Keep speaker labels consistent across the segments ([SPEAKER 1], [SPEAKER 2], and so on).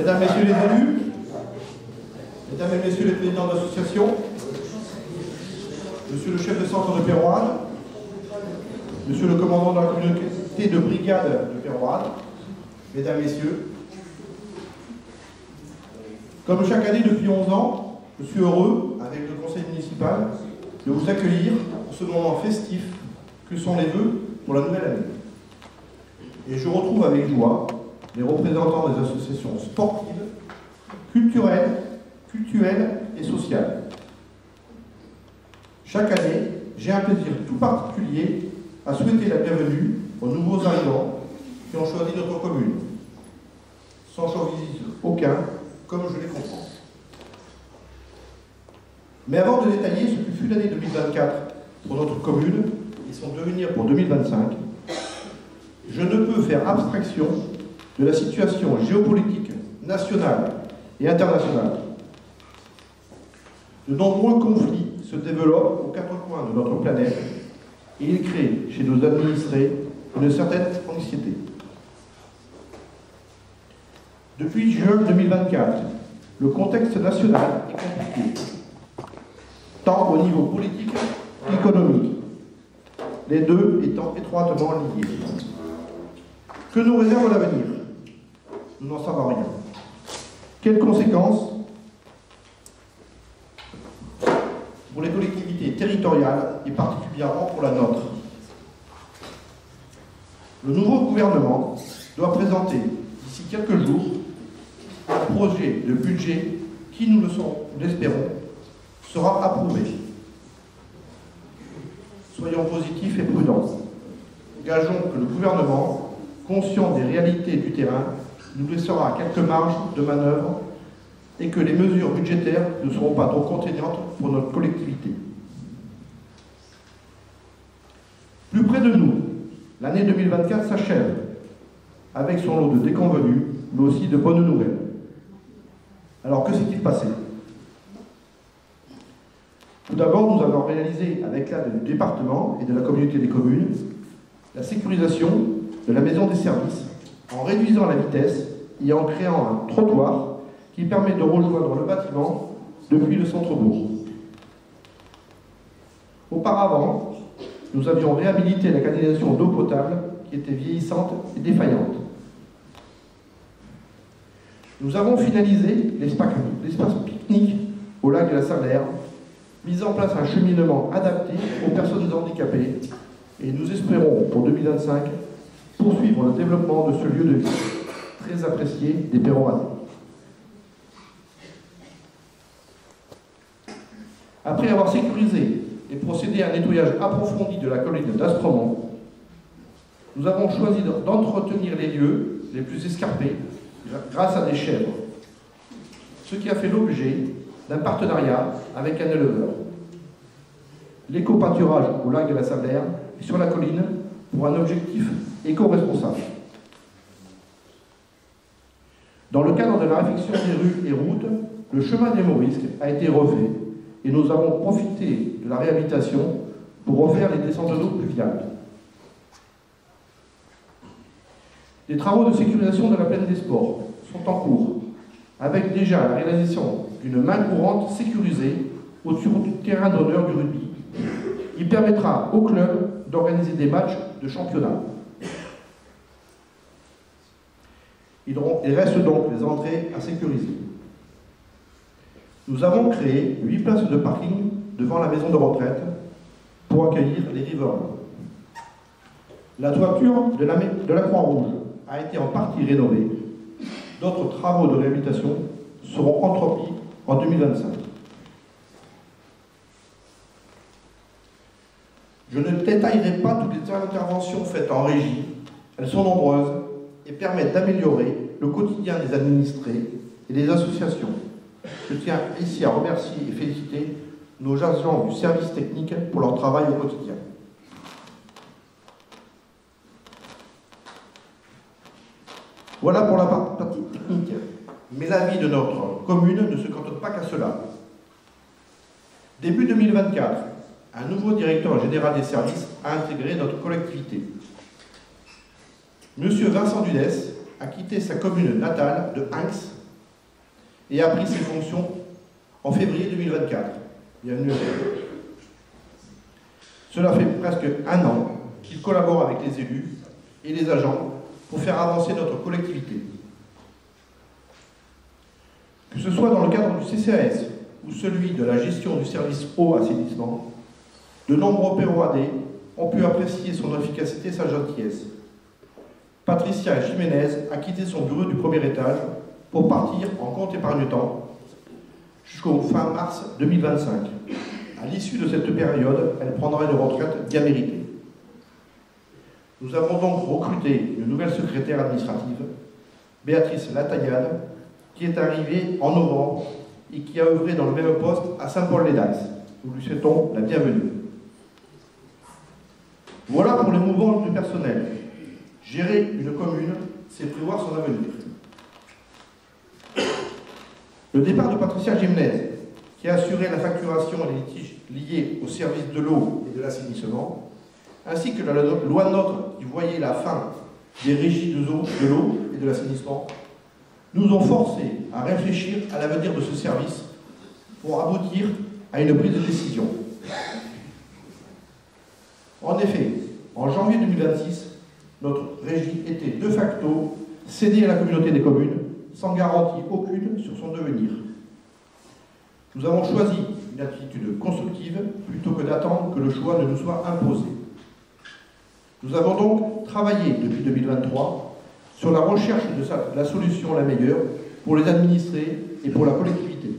[SPEAKER 1] Mesdames, Messieurs les élus, Mesdames et Messieurs les présidents d'association, Monsieur le chef de centre de Péroade, Monsieur le commandant de la communauté de brigade de Péroade, Mesdames, Messieurs, comme chaque année depuis 11 ans, je suis heureux, avec le conseil municipal, de vous accueillir pour ce moment festif que sont les vœux pour la nouvelle année. Et je retrouve avec joie les représentants des associations sportives, culturelles et sociales. Chaque année, j'ai un plaisir tout particulier à souhaiter la bienvenue aux nouveaux arrivants qui ont choisi notre commune, sans chauvinisme aucun, comme je les comprends. Mais avant de détailler ce que fut l'année 2024 pour notre commune et son devenir pour 2025, je ne peux faire abstraction de la situation géopolitique nationale et internationale. De nombreux conflits se développent aux quatre coins de notre planète et ils créent chez nos administrés une certaine anxiété. Depuis juin 2024, le contexte national est compliqué, tant au niveau politique qu'économique, les deux étant étroitement liés. Que nous réserve l'avenir? Nous n'en savons rien. Quelles conséquences pour les collectivités territoriales et particulièrement pour la nôtre? Le nouveau gouvernement doit présenter d'ici quelques jours un projet de budget qui, nous l'espérons, sera approuvé. Soyons positifs et prudents. Gageons que le gouvernement, conscient des réalités du terrain, nous laissera quelques marges de manœuvre et que les mesures budgétaires ne seront pas trop contraignantes pour notre collectivité. Plus près de nous, l'année 2024 s'achève, avec son lot de déconvenues, mais aussi de bonnes nouvelles. Alors que s'est-il passé? Tout d'abord, nous avons réalisé, avec l'aide du département et de la communauté des communes, la sécurisation de la maison des services en réduisant la vitesse et en créant un trottoir qui permet de rejoindre le bâtiment depuis le centre-bourg. Auparavant, nous avions réhabilité la canalisation d'eau potable qui était vieillissante et défaillante. Nous avons finalisé l'espace pique-nique au lac de la Salaire, mis en place un cheminement adapté aux personnes handicapées et nous espérons pour 2025 poursuivre le développement de ce lieu de vie très apprécié des Péroradais. Après avoir sécurisé et procédé à un nettoyage approfondi de la colline d'Aspremont, nous avons choisi d'entretenir les lieux les plus escarpés grâce à des chèvres, ce qui a fait l'objet d'un partenariat avec un éleveur. L'éco-pâturage au lac de la Sablère et sur la colline pour un objectif éco-responsable. Dans le cadre de la réfection des rues et routes, le chemin des Morisques a été refait et nous avons profité de la réhabilitation pour refaire les descentes d'eau pluviales. Les travaux de sécurisation de la plaine des sports sont en cours, avec déjà la réalisation d'une main courante sécurisée autour du terrain d'honneur du rugby. Il permettra au club d'organiser des matchs de championnat. Il reste donc les entrées à sécuriser. Nous avons créé 8 places de parking devant la maison de retraite pour accueillir les riverains. La toiture de la Croix-Rouge a été en partie rénovée. D'autres travaux de réhabilitation seront entrepris en 2025. Je ne détaillerai pas toutes les interventions faites en régie. Elles sont nombreuses et permettent d'améliorer le quotidien des administrés et des associations. Je tiens ici à remercier et féliciter nos agents du service technique pour leur travail au quotidien. Voilà pour la partie technique, mais la vie de notre commune ne se cantonne pas qu'à cela. Début 2024, un nouveau directeur général des services a intégré notre collectivité. Monsieur Vincent Dunès a quitté sa commune natale de Hinx et a pris ses fonctions en février 2024. Bienvenue à vous. Cela fait presque un an qu'il collabore avec les élus et les agents pour faire avancer notre collectivité. Que ce soit dans le cadre du CCAS ou celui de la gestion du service eau-assainissement, de nombreux POAD ont pu apprécier son efficacité et sa gentillesse. Patricia Jiménez a quitté son bureau du premier étage pour partir en compte épargne-temps jusqu'au fin mars 2025. À l'issue de cette période, elle prendra une retraite bien méritée. Nous avons donc recruté une nouvelle secrétaire administrative, Béatrice Lataillade, qui est arrivée en novembre et qui a œuvré dans le même poste à Saint-Paul-les-Dax. Nous lui souhaitons la bienvenue. Voilà pour les mouvements du personnel. Gérer une commune, c'est prévoir son avenir. Le départ de Patricia Jiménez, qui a assuré la facturation et les litiges liés au service de l'eau et de l'assainissement, ainsi que la loi NOTRe qui voyait la fin des régies de l'eau et de l'assainissement, nous ont forcés à réfléchir à l'avenir de ce service pour aboutir à une prise de décision. En effet, en janvier 2026, notre régie était de facto cédée à la communauté des communes, sans garantie aucune sur son devenir. Nous avons choisi une attitude constructive plutôt que d'attendre que le choix ne nous soit imposé. Nous avons donc travaillé depuis 2023 sur la recherche de la solution la meilleure pour les administrés et pour la collectivité.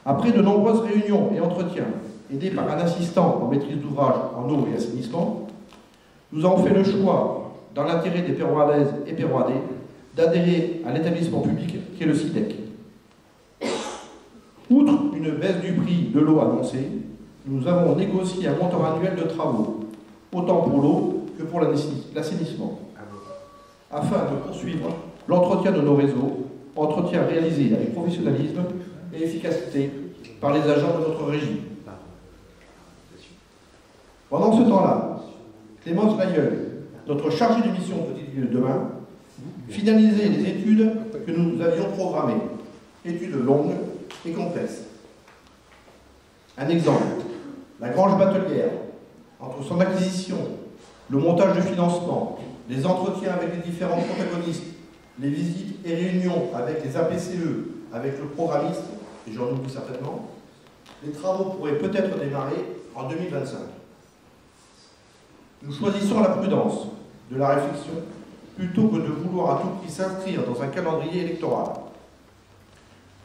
[SPEAKER 1] Après de nombreuses réunions et entretiens, aidés par un assistant en maîtrise d'ouvrage en eau et assainissement, nous avons fait le choix, dans l'intérêt des Péroises et Péroadais, d'adhérer à l'établissement public qui est le SIDEC. Outre une baisse du prix de l'eau annoncée, nous avons négocié un montant annuel de travaux, autant pour l'eau que pour l'assainissement, afin de poursuivre l'entretien de nos réseaux, entretien réalisé avec professionnalisme et efficacité par les agents de notre régie. Pendant ce temps-là, Clémence Lailleul, notre chargée de mission Petite Ville de demain, finalisait les études que nous avions programmées, études longues et complexes. Un exemple, la Grange Batelière, entre son acquisition, le montage de financement, les entretiens avec les différents protagonistes, les visites et réunions avec les APCE, avec le programmiste, et j'en oublie certainement, les travaux pourraient peut-être démarrer en 2025. Nous choisissons la prudence de la réflexion plutôt que de vouloir à tout prix s'inscrire dans un calendrier électoral.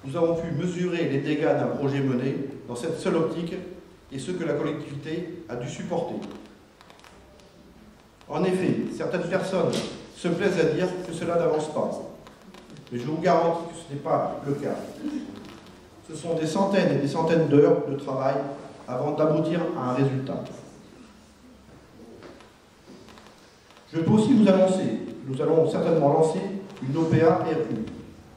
[SPEAKER 1] Nous avons pu mesurer les dégâts d'un projet mené dans cette seule optique et ce que la collectivité a dû supporter. En effet, certaines personnes se plaisent à dire que cela n'avance pas. Mais je vous garantis que ce n'est pas le cas. Ce sont des centaines et des centaines d'heures de travail avant d'aboutir à un résultat. Je peux aussi vous annoncer que nous allons certainement lancer une OPA-RU,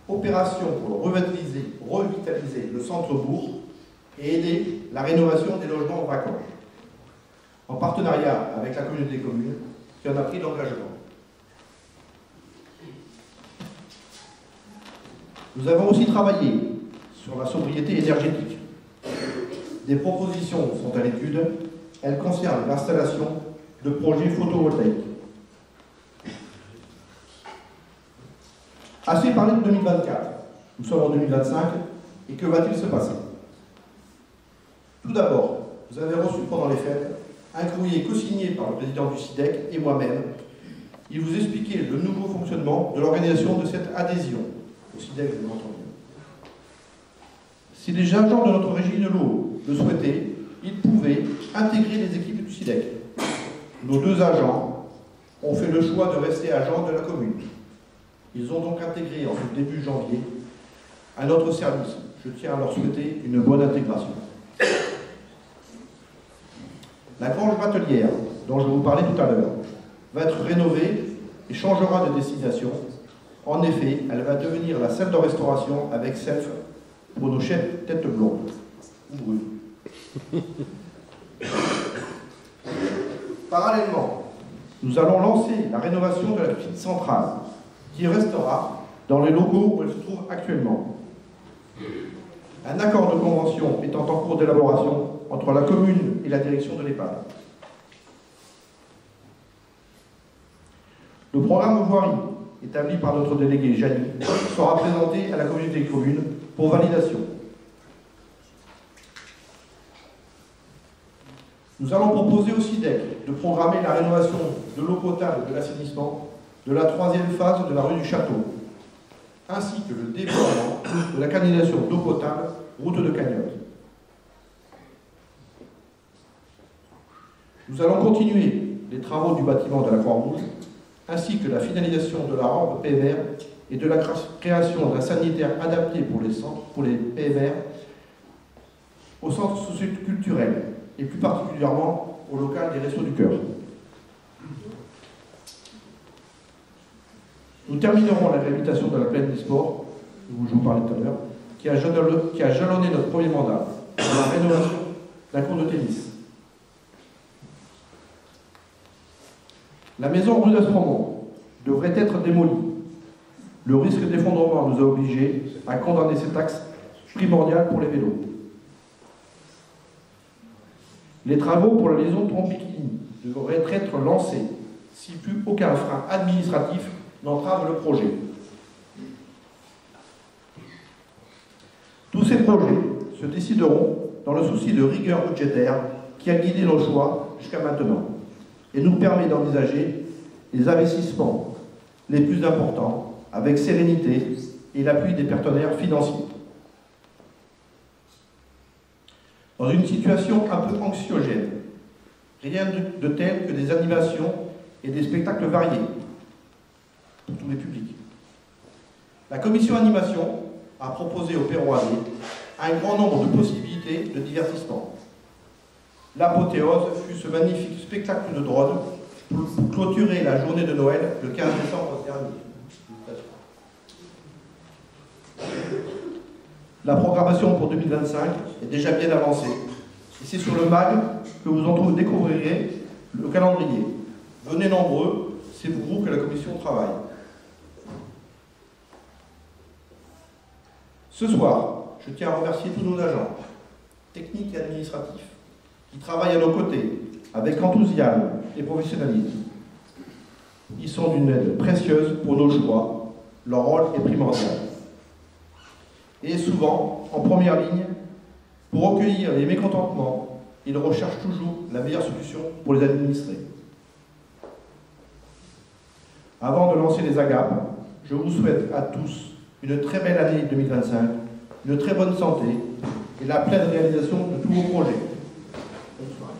[SPEAKER 1] opération pour revitaliser le centre-bourg et aider la rénovation des logements vacants, en partenariat avec la communauté des communes qui en a pris l'engagement. Nous avons aussi travaillé sur la sobriété énergétique. Des propositions sont à l'étude. Elles concernent l'installation de projets photovoltaïques. Assez parlé de 2024. Nous sommes en 2025 et que va-t-il se passer? Tout d'abord, vous avez reçu pendant les fêtes un courrier co-signé par le président du SIDEC et moi-même. Il vous expliquait le nouveau fonctionnement de l'organisation de cette adhésion au SIDEC, vous m'entendez. Si les agents de notre régie de l'eau le souhaitaient, ils pouvaient intégrer les équipes du SIDEC. Nos deux agents ont fait le choix de rester agents de la commune. Ils ont donc intégré en ce début janvier à notre service. Je tiens à leur souhaiter une bonne intégration. La Grange Batelière, dont je vous parlais tout à l'heure, va être rénovée et changera de destination. En effet, elle va devenir la salle de restauration avec self pour nos chefs têtes blondes ou brunes. Parallèlement, nous allons lancer la rénovation de la piscine centrale, qui restera dans les locaux où elle se trouve actuellement. Un accord de convention étant en cours d'élaboration entre la commune et la direction de l'EHPAD. Le programme voirie, établi par notre délégué Jani, sera présenté à la communauté de communes pour validation. Nous allons proposer au SIDEC de programmer la rénovation de l'eau potable et de l'assainissement de la 3e phase de la rue du Château, ainsi que le déploiement de la canalisation d'eau potable route de Cagnotte. Nous allons continuer les travaux du bâtiment de la Croix-Rouge, ainsi que la finalisation de la rampe PMR et de la création d'un sanitaire adapté pour les PMR au centre socioculturel et plus particulièrement au local des Restos du Cœur. Nous terminerons la réhabilitation de la plaine des sports, dont je vous parlais tout à l'heure, qui a jalonné notre premier mandat, dans la rénovation d'un court de tennis. La maison rue d'Aspremont devrait être démolie. Le risque d'effondrement nous a obligés à condamner cet axe primordial pour les vélos. Les travaux pour la liaison Trompicligny devraient être lancés si plus aucun frein administratif n'entrave le projet. Tous ces projets se décideront dans le souci de rigueur budgétaire qui a guidé nos choix jusqu'à maintenant et nous permet d'envisager les investissements les plus importants avec sérénité et l'appui des partenaires financiers. Dans une situation un peu anxiogène, rien de tel que des animations et des spectacles variés pour tous les publics. La commission animation a proposé au Perroiset un grand nombre de possibilités de divertissement. L'apothéose fut ce magnifique spectacle de drone pour clôturer la journée de Noël le 15 décembre dernier. La programmation pour 2025 est déjà bien avancée et c'est sur le MAG que vous découvrirez le calendrier. Venez nombreux, c'est pour vous que la commission travaille. Ce soir, je tiens à remercier tous nos agents, techniques et administratifs, qui travaillent à nos côtés, avec enthousiasme et professionnalisme. Ils sont d'une aide précieuse pour nos choix, leur rôle est primordial. Et souvent, en première ligne, pour recueillir les mécontentements, ils recherchent toujours la meilleure solution pour les administrés. Avant de lancer les agapes, je vous souhaite à tous une très belle année 2025, une très bonne santé et la pleine réalisation de tous vos projets. Bonne soirée.